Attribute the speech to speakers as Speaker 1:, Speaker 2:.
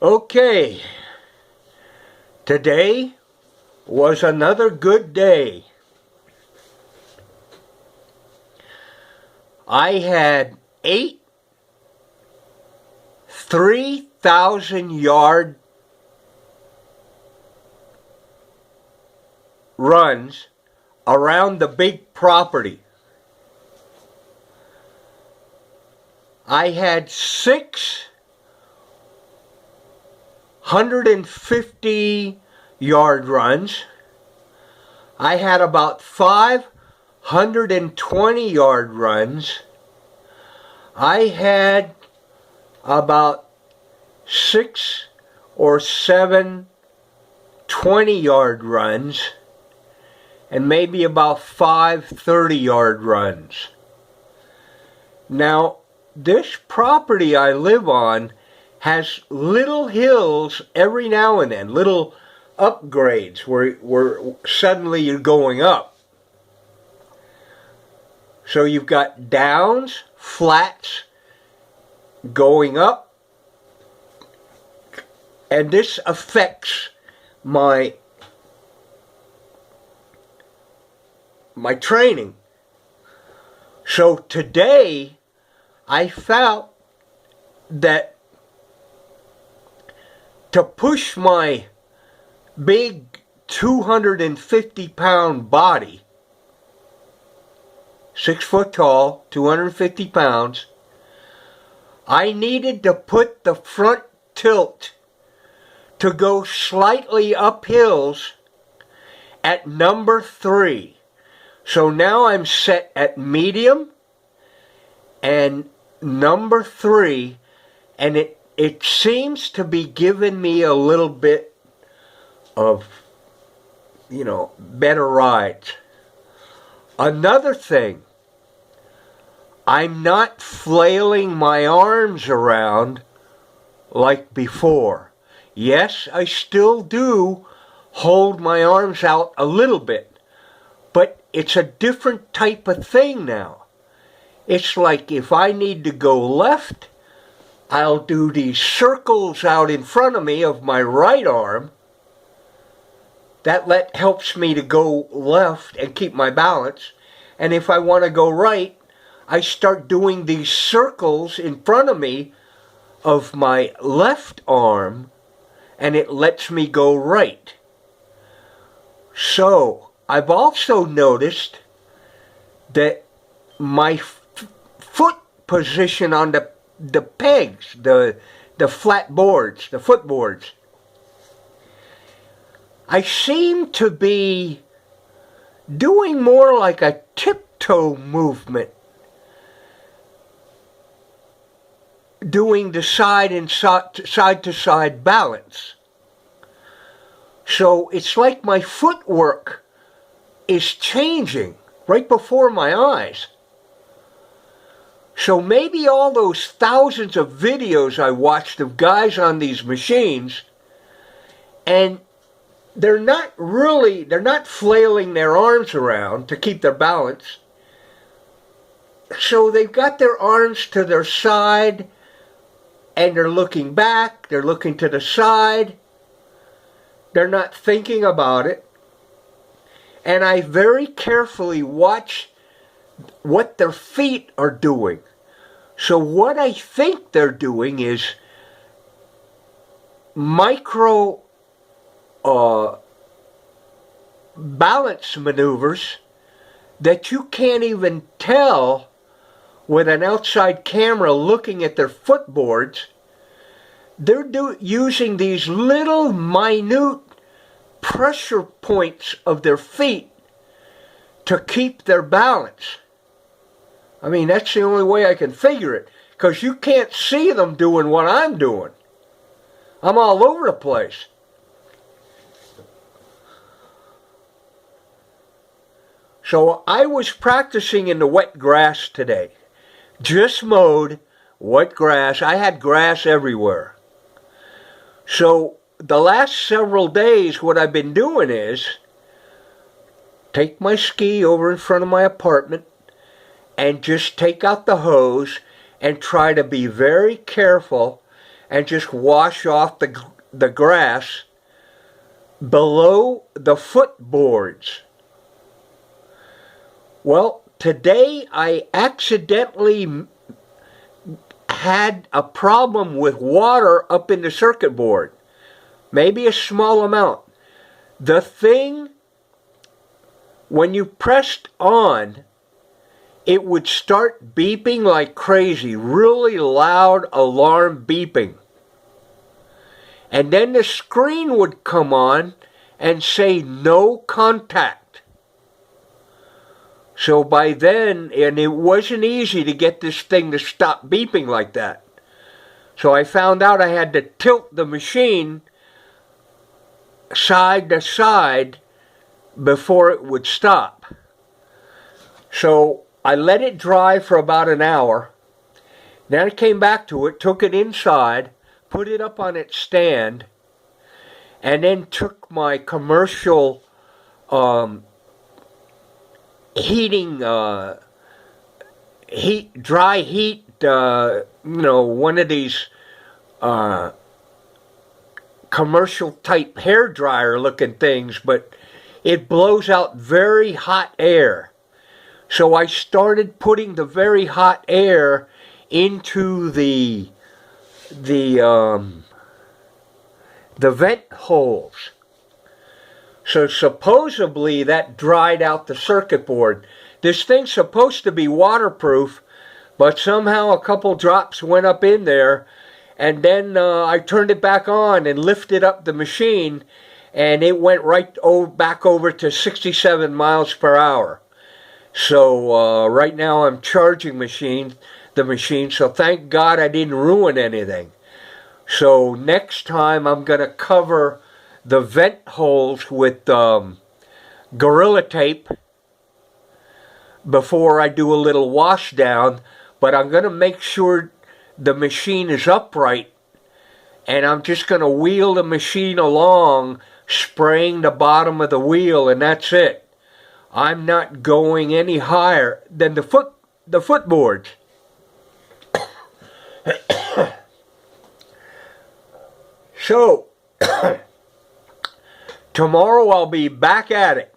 Speaker 1: Okay, today was another good day. I had 8 3,000-yard runs around the big property. I had 650-yard runs. I had about 520-yard runs. I had about 6 or 7 20-yard runs, and maybe about 5 30-yard runs. Now, this property I live on has little hills every now and then, little upgrades where suddenly you're going up. So you've got downs, flats, going up, and this affects my training. So today I felt that to push my big 250-pound body, 6 foot tall, 250 pounds, I needed to put the front tilt to go slightly up hills at number 3. So now I'm set at medium and number 3, and it seems to be giving me a little bit of, better rides. Another thing, I'm not flailing my arms around like before. Yes, I still do hold my arms out a little bit, but it's a different type of thing now. It's like if I need to go left, I'll do these circles out in front of me of my right arm. That helps me to go left and keep my balance. And if I want to go right, I start doing these circles in front of me of my left arm, and it lets me go right. So, I've also noticed that my foot position on the pegs, the flat boards, the footboards, I seem to be doing more like a tiptoe movement, doing the side to side balance. So it's like my footwork is changing right before my eyes. So maybe all those thousands of videos I watched of guys on these machines, and they're not flailing their arms around to keep their balance. So they've got their arms to their side, and they're looking back, they're looking to the side, they're not thinking about it. And I very carefully watch what their feet are doing. So what I think they're doing is micro balance maneuvers that you can't even tell with an outside camera looking at their footboards. They're using these little minute pressure points of their feet to keep their balance. I mean, that's the only way I can figure it, because you can't see them doing what I'm doing. I'm all over the place. So I was practicing in the wet grass today. Just mowed, wet grass. I had grass everywhere. So the last several days, what I've been doing is take my ski over in front of my apartment and just take out the hose and try to be very careful and just wash off the grass below the footboards. Well, today I accidentally had a problem with water up in the circuit board. Maybe a small amount. The thing, when you pressed on, it would start beeping like crazy, really loud alarm beeping. And then the screen would come on and say no contact. So by then, and it wasn't easy to get this thing to stop beeping like that. So I found out I had to tilt the machine side to side before it would stop. So I let it dry for about an hour. Then I came back to it, took it inside, put it up on its stand, and then took my commercial heating, dry heat, one of these commercial type hair dryer looking things, but it blows out very hot air. So I started putting the very hot air into the vent holes. So supposedly that dried out the circuit board. This thing's supposed to be waterproof, but somehow a couple drops went up in there, and then I turned it back on and lifted up the machine, and it went right back over to 67 miles per hour. So right now I'm charging the machine, so thank God I didn't ruin anything. So next time I'm going to cover the vent holes with Gorilla Tape before I do a little wash down, but I'm going to make sure the machine is upright, and I'm just going to wheel the machine along, spraying the bottom of the wheel, and that's it. I'm not going any higher than the footboards. So tomorrow I'll be back at it.